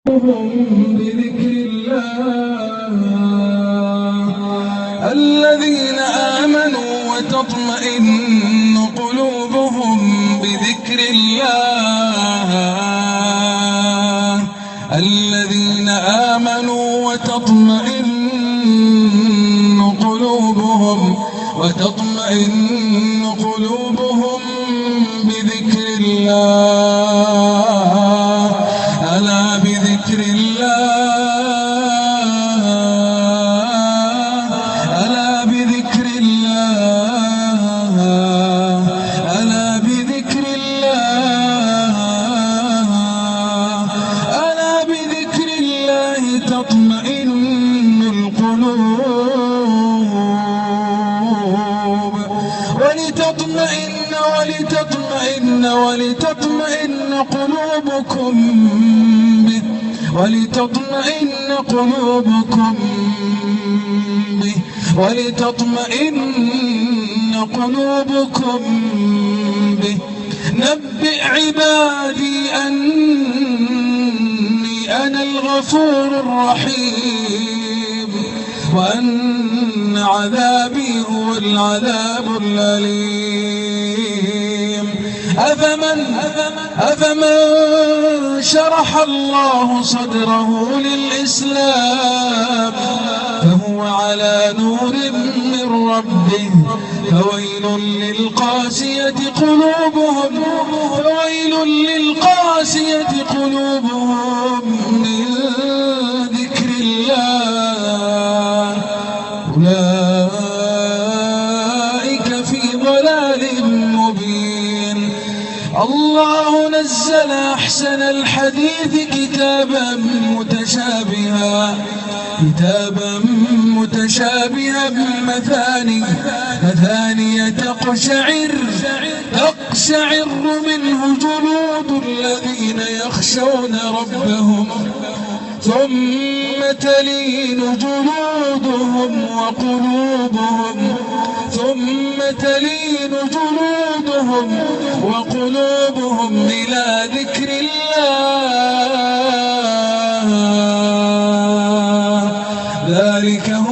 بذكر الله الذين آمنوا وتطمئن قلوبهم بذكر الله الذين آمنوا وتطمئن قلوبهم بذكر الله ألا بذكر الله ألا بذكر الله ألا بذكر الله ألا بذكر الله تطمئن القلوب ولتطمئن قلوبكم به ولتطمئن قلوبكم به نبئ عبادي أني أنا الغفور الرحيم وأن عذابي هو العذاب الأليم أفمن شرح الله صدره للإسلام فهو على نور من ربه فويل للقاسية قلوبهم من ذكر الله أولئك في ضلال مبين الله نزل أحسن الحديث كتابا متشابها مثانية تقشعر منه جلود الذين يخشون ربهم ثم تلين جلودهم وقلوبهم إلى ذكر الله ذلك هو